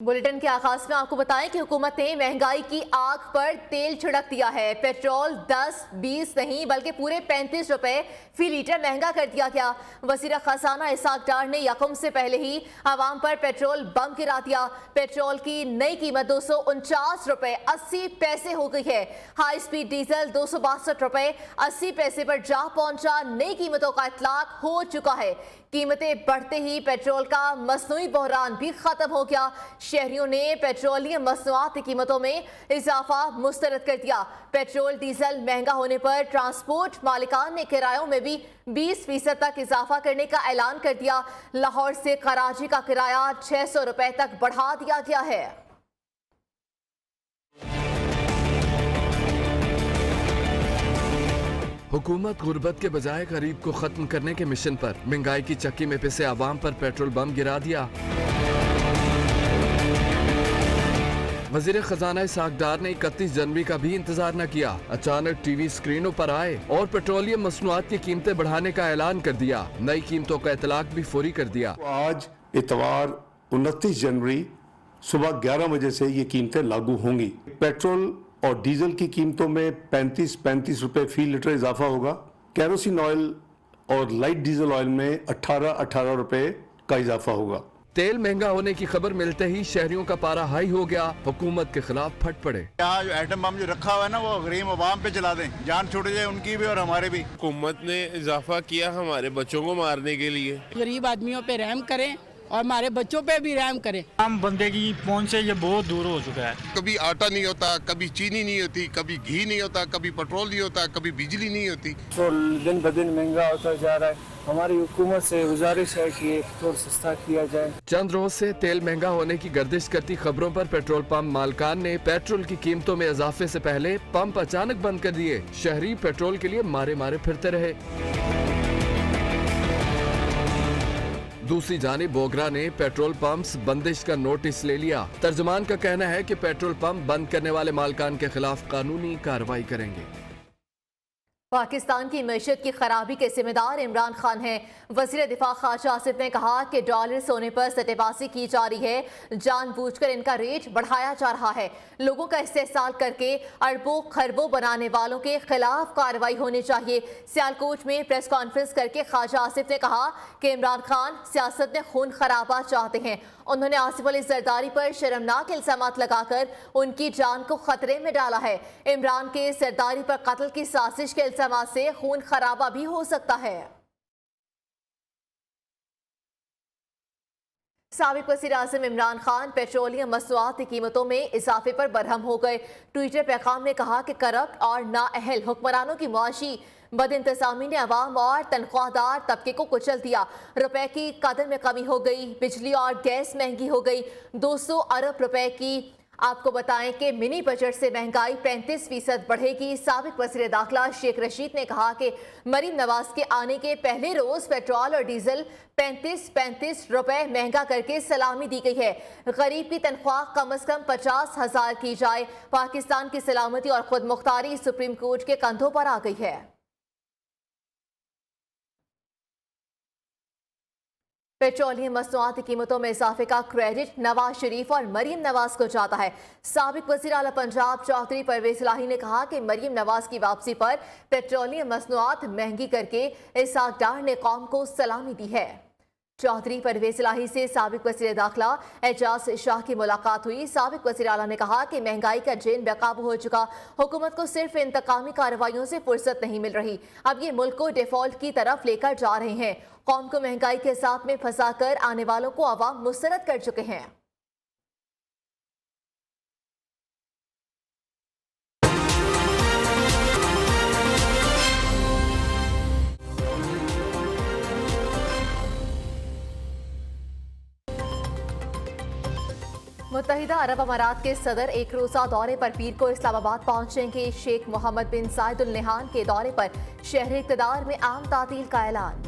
Bulletin के आगाज में आपको बताएं कि हुकूमत ने महंगाई की आग पर तेल छिड़क दिया है। पेट्रोल 10-20 नहीं बल्कि पूरे 35 रुपए फी लीटर महंगा कर दिया गया। वजीर खजाना इसाक डार ने यकम से पहले ही आवाम पर पेट्रोल बम गिरा दिया। पेट्रोल की नई कीमत 249 रुपए 80 पैसे हो गई है। हाई स्पीड डीजल 262 रुपए 80 पैसे पर जा पहुंचा। नई कीमतों का इतलाक हो चुका है। कीमतें बढ़ते ही पेट्रोल का मसनूई बहरान भी खत्म हो गया। शहरियों ने पेट्रोलियम मसनूआत की कीमतों में इजाफा मुस्तरद कर दिया। पेट्रोल डीजल महंगा होने पर ट्रांसपोर्ट मालिकान ने किरायों में भी 20% तक इजाफा करने का ऐलान कर दिया। लाहौर से कराची का किराया 600 रुपए तक बढ़ा दिया गया है। हुकूमत गुर्बत के बजाय गरीब को खत्म करने के मिशन पर महंगाई की चक्की में पिसे आवाम पर पेट्रोल बम गिरा दिया। वजीर खजाना इसाक डार ने 31 जनवरी का भी इंतजार न किया। अचानक टीवी स्क्रीनों पर आए और पेट्रोलियम मसनूआत की कीमतें बढ़ाने का ऐलान कर दिया। नई कीमतों का इतलाक भी फौरी कर दिया। आज इतवार 29 जनवरी सुबह 11 बजे से ये कीमतें लागू होंगी। पेट्रोल और डीजल की कीमतों में 35 रुपए फी लीटर इजाफा होगा। केरोसिन ऑयल और लाइट डीजल ऑयल में 18 रुपए का इजाफा होगा। तेल महंगा होने की खबर मिलते ही शहरियों का पारा हाई हो गया। हुकूमत के खिलाफ फट पड़े। यहाँ जो एटम बम जो रखा हुआ है ना, वो गरीब अवाम पे चला दें, जान छूट जाए उनकी भी और हमारे भी। हुकूमत ने इजाफा किया हमारे बच्चों को मारने के लिए। गरीब आदमियों पे रहम करें और हमारे बच्चों पे भी रहम करें। आम बंदे की पहुंच से ये बहुत दूर हो चुका है। कभी आटा नहीं होता, कभी चीनी नहीं होती, कभी घी नहीं होता, कभी पेट्रोल नहीं होता, कभी बिजली नहीं होती। पेट्रोल दिन ब दिन महंगा होता जा रहा है। हमारी हुकूमत से गुजारिश है कि पेट्रोल सस्ता किया जाए। चंद रोज से तेल महंगा होने की गर्दिश करती खबरों पर पेट्रोल पंप मालकान ने पेट्रोल की कीमतों में इजाफे से पहले पंप अचानक बंद कर दिए। शहरी पेट्रोल के लिए मारे मारे फिरते रहे। दूसरी जानिब बोगरा ने पेट्रोल पंप्स बंदिश का नोटिस ले लिया। तर्जुमान का कहना है कि पेट्रोल पंप बंद करने वाले मालकान के खिलाफ कानूनी कार्रवाई करेंगे। पाकिस्तान की मईशत की खराबी के जिम्मेदार इमरान खान हैं। वज़ीर दिफा ख्वाजा आसिफ ने कहा कि डॉलर सोने पर सट्टेबाजी की जा रही है, जानबूझकर इनका रेट बढ़ाया जा रहा है। लोगों का इस्तेहसाल करके अरबों खरबों बनाने वालों के खिलाफ कार्रवाई होनी चाहिए। सियालकोट में प्रेस कॉन्फ्रेंस करके ख्वाजा आसिफ ने कहा कि इमरान खान सियासत में खून खराबा चाहते हैं। उन्होंने आसिफ अली जरदारी पर शर्मनाक इल्जामात लगाकर उनकी जान को खतरे में डाला है। इमरान के जरदारी पर कत्ल की साजिश के इल्जामात से खून खराबा भी हो सकता है। साबिक वज़ीर आज़म इमरान खान पेट्रोलियम मसनूआत की कीमतों में इजाफे पर बरहम हो गए। ट्विटर पैगाम में कहा कि करप्ट और नाअहल हुक्मरानों की मुआशी बद इंतजामी ने अवाम और तनख्वाहदार तबके को कुचल दिया। रुपए की कदर में कमी हो गई, बिजली और गैस महंगी हो गई। 200 अरब रुपए की आपको बताएं कि मिनी बजट से महंगाई 35% बढ़ेगी। साबिक वज़ीर दाखिला शेख रशीद ने कहा कि मरीम नवाज के आने के पहले रोज पेट्रोल और डीजल 35 रुपए महंगा करके सलामी दी गई है। गरीब की तनख्वाह कम अज कम 50,000 की जाए। पाकिस्तान की सलामती और खुद मुख्तारी सुप्रीम कोर्ट के कंधों पर आ गई है। पेट्रोलियम मसनूआत की कीमतों में इजाफे का क्रेडिट नवाज शरीफ और मरीम नवाज को जाता है। साबिक वज़ीर आला पंजाब चौधरी परवेज इलाही ने कहा कि मरीम नवाज की वापसी पर पेट्रोलियम मसनूआत महंगी करके इसाक डार ने कौम को सलामी दी है। चौधरी परवेज इलाही से साबिक वज़ीर दाखिला एजाज शाह की मुलाकात हुई। साबिक वज़ीर आला ने कहा कि महंगाई का जेन बेकाबू हो चुका, हुकूमत को सिर्फ इंतकामी कार्रवाइयों से फुर्सत नहीं मिल रही। अब ये मुल्क को डिफॉल्ट की तरफ लेकर जा रहे हैं। कौम को महंगाई के साथ में फंसाकर आने वालों को अवाम मुस्तरद कर चुके हैं। मुत्तहिदा अरब अमारात के सदर एक रोज़ा दौरे पर पीर को इस्लामाबाद पहुंचेंगे। शेख मोहम्मद बिन जायद अल नहान के दौरे पर शहरी इक़्तिदार में आम तातील का ऐलान।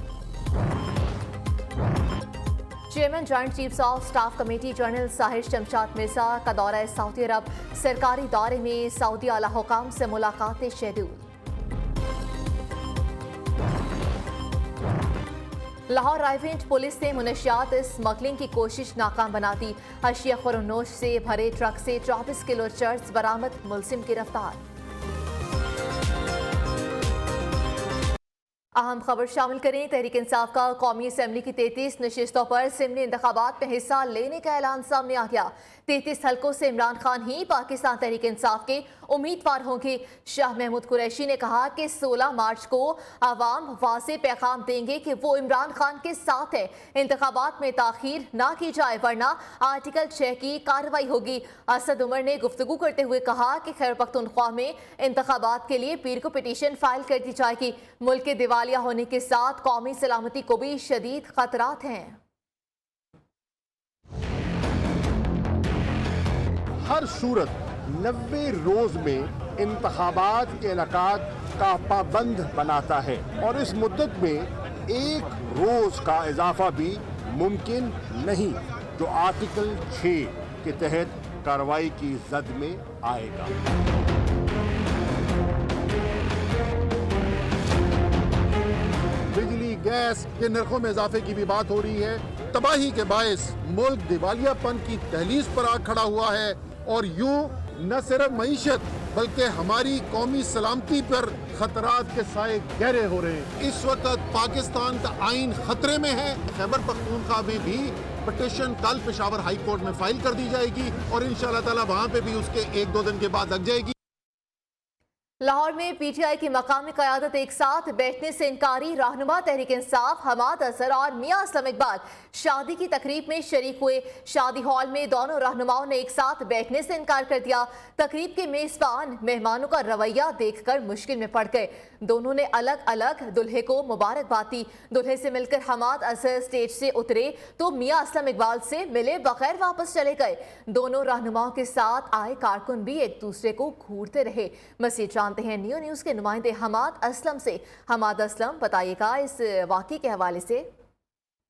Chairman joint chiefs of staff committee general Sahir Shamshad Mirza का दौरा सऊदी अरब। सरकारी दौरे में सऊदी आला हुकाम से मुलाकातें शेड्यूल। लाहौर राइफेंज पुलिस ने मुनशियात स्मगलिंग की कोशिश नाकाम बना दी। अशिया खुरनोश से भरे ट्रक से 24 किलो चर्स बरामद, मुलजिम गिरफ्तार। अहम खबर शामिल करें। तहरीक इंसाफ का कौमी असम्बली की 33 नशिस्तों पर सिमनी इंतखाबात में हिस्सा लेने का ऐलान सामने आ गया। 33 हल्कों से इमरान खान ही पाकिस्तान तहरीक इंसाफ के उम्मीदवार होंगे। शाह महमूद कुरैशी ने कहा कि 16 मार्च को आवाम वाज़ेह पैगाम देंगे कि वो इमरान खान के साथ है। इंतखाबात में ताखीर ना की जाए वरना आर्टिकल 6 की कार्रवाई होगी। असद उमर ने गुफ्तगू करते हुए कहा कि खैबर पख्तूनख्वा में इंतखाबात के लिए पीर को पिटीशन फाइल कर दी जाएगी। मुल्क के दिवालिया होने के साथ कौमी सलामती को भी शदीद खतरात हैं। हर सूरत 90 रोज में इंतखाबात के इलाकात का पाबंद बनाता है और इस मुद्दत में एक रोज का इजाफा भी मुमकिन नहीं, जो आर्टिकल 6 के तहत कार्रवाई की जद में आएगा। बिजली गैस के नरखों में इजाफे की भी बात हो रही है। तबाही के बायस मुल्क दिवालियापन की दहलीज पर आ खड़ा हुआ है और यूं न सिर्फ मईशत बल्कि हमारी कौमी सलामती पर खतरात के साए गहरे हो रहे हैं। इस वक्त पाकिस्तान का आइन खतरे में है। खैबर पख्तूनख्वा में भी पिटीशन कल पेशावर हाई कोर्ट में फाइल कर दी जाएगी और इंशाअल्लाह ताला वहां पे भी उसके 1-2 दिन के बाद लग जाएगी। लाहौर में पीटीआई की मकामी क़यादत एक साथ बैठने से इनकारी। रहनुमा तहरीक इंसाफ हमाद अजहर और मियां असलम इकबाल शादी की तकरीब में शरीक हुए। शादी हॉल में दोनों रहनुमाओं ने एक साथ बैठने से इनकार कर दिया। तकरीब के मेजबान मेहमानों का रवैया देखकर मुश्किल में पड़ गए। दोनों ने अलग अलग दुल्हे को मुबारकबाद दी। दुल्हे से मिलकर हमाद अजहर स्टेज से उतरे तो मियां असलम इकबाल से मिले बगैर वापस चले गए। दोनों रहनुमाओं के साथ आए कारकुन भी एक दूसरे को घूरते रहे। मज़ीद जानते हैं नियो न्यूज़ के नुमाइंदे हमाद असलम से। हमाद असलम, बताइएगा इस वाक़े के हवाले से।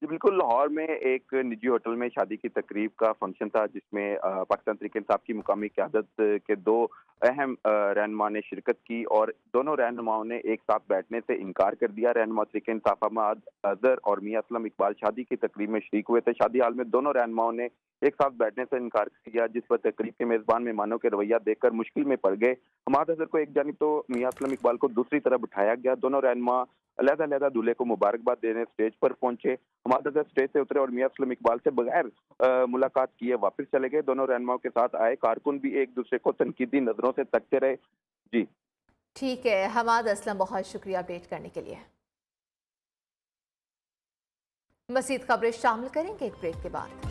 जी बिल्कुल, लाहौर में एक निजी होटल में शादी की तकरीब का फंक्शन था जिसमें पाकिस्तान तहरीक इंसाफ की मुकामी क़यादत के 2 अहम रहनुमा ने शिरकत की और दोनों रहनुमाओं ने एक साथ बैठने से इनकार कर दिया। रहनुमा तहरीक इंसाफ हमाद अजहर और मियां असलम इकबाल शादी की तकरीब में शरीक हुए थे। शादी हाल में दोनों रहनुमाओं ने एक साथ बैठने से इनकार किया, जिस पर तकरीब के मेजबान मेहमानों के रवैया देखकर मुश्किल में पड़ गए। हमाद अजहर को एक जानिब तो मियां असलम इकबाल को दूसरी तरफ बिठाया गया। दोनों रहनुमा अलग-अलग दूल्हे को मुबारकबाद देने स्टेज पर पहुंचे। हमाद अजहर स्टेज से उतरे और मियां असलम इकबाल से बगैर मुलाकात किए वापस चले गए। दोनों रहनुमाओं के साथ आए कारकुन भी एक दूसरे को तनकीदी नजरों से तकते रहे। जी ठीक है हमाद असलम, बहुत शुक्रिया अपडेट करने के लिए। मज़ीद खबरें शामिल करेंगे एक ब्रेक के बाद।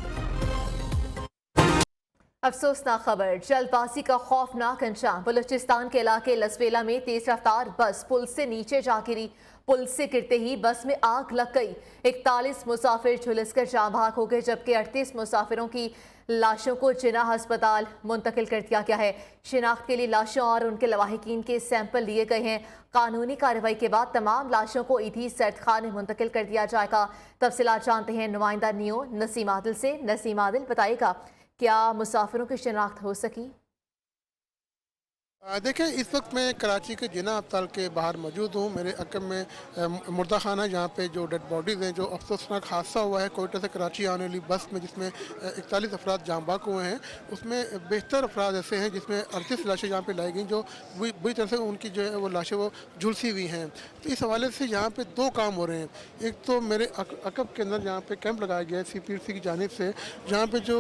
अफसोसनाक खबर, जल्दबाजी का खौफनाक अंजाम। बलूचिस्तान के इलाके लसवेला में तेज रफ्तार बस पुल से नीचे जा गिरी। पुल से गिरते ही बस में आग लग गई। 41 मुसाफिर झुलसकर जाँ भाग हो गए, जबकि 38 मुसाफिरों की लाशों को जिन्ना अस्पताल मुंतकिल कर दिया गया है। शिनाख्त के लिए लाशों और उनके लवाहिकीन के सैंपल लिए गए हैं। कानूनी कार्रवाई के बाद तमाम लाशों को ईदी सर्दखाने मुंतकिल कर दिया जाएगा। तफसीलात जानते हैं नुमाइंदा नियो नसीम आदिल से। नसीम आदिल, बताइएगा क्या मुसाफिरों की शिनाख्त हो सकी? देखिए, इस वक्त मैं कराची के जिन्ना अस्पताल के बाहर मौजूद हूँ। मेरे अकब में मुर्दा खाना है, जहाँ पे जो डेड बॉडीज़ हैं, जो अफसोसनाक हादसा हुआ है कोयटा से कराची आने वाली बस में, जिसमें 41 अफराद जाँ बाक हुए हैं। उसमें बेहतर अफराद ऐसे हैं जिसमें 38 लाशें यहाँ पे लाई गई, जो बुरी तरह से उनकी जो है वो लाशें वो झुलसी हुई हैं। तो इस हवाले से यहाँ पे 2 काम हो रहे हैं। एक तो मेरे अकब के अंदर यहाँ पे कैंप लगाया गया है CPC की जानिब से, जहाँ पे जो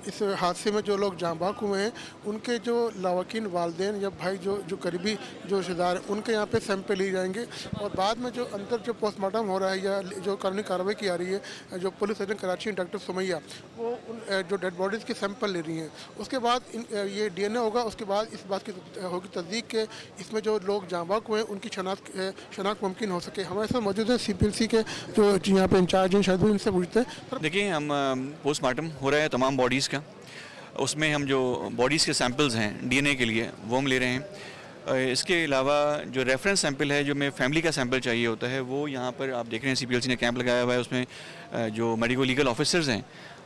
इस हादसे में जो लोग जाँ बाक हुए हैं उनके जो लावाकिन वालदेन या भाई जो करीबी जो रिश्तेदार हैं, उनके यहाँ पे सैंपल लिए जाएंगे और बाद में जो अंदर जो पोस्टमार्टम हो रहा है या जो कानूनी कार्रवाई की आ रही है, जो police surgeon Karachi doctor Sumaiya वो जो डेड बॉडीज़ के सैंपल ले रही हैं। उसके बाद ये DNA होगा। उसके बाद इस बात की होगी तस्दीक के इसमें जो लोग जाँ बाक हुए हैं उनकी शनाख्त मुमकिन हो सके। हमारे साथ मौजूद है CPC के जो यहाँ पे इंचार्ज हैं, शायद वो इनसे पूछते हैं। देखिए, हम पोस्टमार्टम हो रहा है तमाम बॉडीज़ का, उसमें हम जो बॉडीज़ के सैंपल्स हैं DNA के लिए वो हम ले रहे हैं। इसके अलावा जो रेफरेंस सैंपल है, जो में फैमिली का सैंपल चाहिए होता है, वो यहाँ पर आप देख रहे हैं CPLC ने कैंप लगाया हुआ है। उसमें जो मेडिको लीगल ऑफिसर्स हैं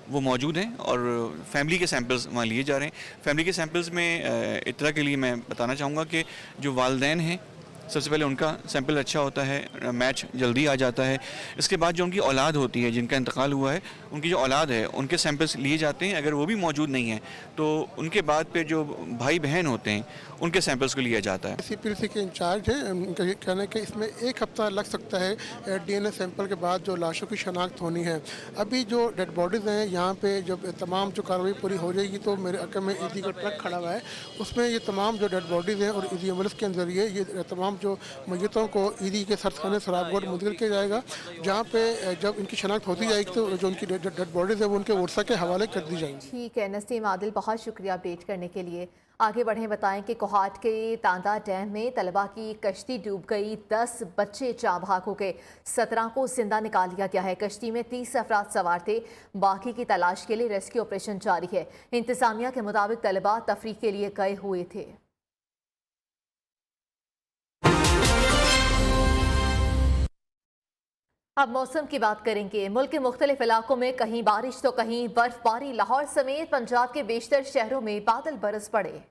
वो मौजूद हैं और फैमिली के सैंपल्स वहाँ लिए जा रहे हैं। फैमिली के सैंपल्स में इतना के लिए मैं बताना चाहूँगा कि जो वालदैन हैं सबसे पहले उनका सैंपल अच्छा होता है, मैच जल्दी आ जाता है। इसके बाद जो उनकी औलाद होती है, जिनका इंतकाल हुआ है, उनकी जो औलाद है उनके सैंपल्स लिए जाते हैं। अगर वो भी मौजूद नहीं है तो उनके बाद पे जो भाई बहन होते हैं उनके सैंपल्स को लिया जाता है। CPLC के इंचार्ज हैं, उनका ये कहना है कि इसमें 1 हफ्ता लग सकता है DNA सैंपल के बाद जो लाशों की शनाख्त होनी है। अभी जो डेड बॉडीज़ हैं यहाँ पे जब तमाम जो कार्रवाई पूरी हो जाएगी तो मेरे अकल में ईदी का ट्रक खड़ा हुआ है, उसमें ये तमाम जो डेड बॉडीज़ हैं और ईदी एम्बुलेंस के जरिए ये तमाम जो मैयतों को ईदी के सरखाने सराबगोट मुंतकिल किया जाएगा, जहाँ पे जब इनकी शनाख्त होती जाएगी तो जो उनकी डेड बॉडीज़ है वो उनके वर्सा के हवाले कर दी जाएंगी। ठीक है नसीम आदिल, बहुत शुक्रिया अपडेट करने के लिए। आगे बढ़ें, बताएं कि कोहाट के तांदा डैम में तलबा की कश्ती डूब गई, 10 बच्चे जाँ भाग हो गए, 17 को जिंदा निकाल लिया गया है। कश्ती में 30 अफराद सवार थे, बाकी की तलाश के लिए रेस्क्यू ऑपरेशन जारी है। इंतजामिया के मुताबिक तलबा तफरीह के लिए गए हुए थे। अब मौसम की बात करेंगे। मुल्क के मुख्तलिफ इलाकों में कहीं बारिश तो कहीं बर्फबारी। लाहौर समेत पंजाब के बेशतर शहरों में बादल बरस पड़े।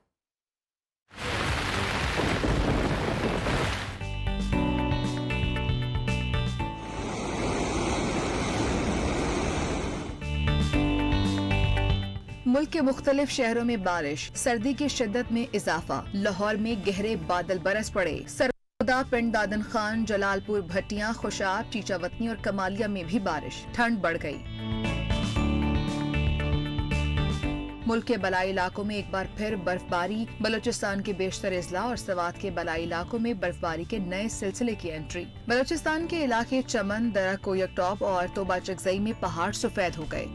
मुल्क के मुख्तलिफ शहरों में बारिश, सर्दी की शिद्दत में इजाफा। लाहौर में गहरे बादल बरस पड़े। पिंड दादन खान, जलालपुर, भटियां, खुशाब, चीचावतनी और कमालिया में भी बारिश। ठंड बढ़ गई। मुल्क के बलाई इलाकों में एक बार फिर बर्फबारी। बलूचिस्तान के बेशतर अजला और सवात के बलाई इलाकों में बर्फबारी के नए सिलसिले की एंट्री। बलूचिस्तान के इलाके चमन, दरा कोयक टॉप और तोबा चकजई में पहाड़ सफेद हो गए।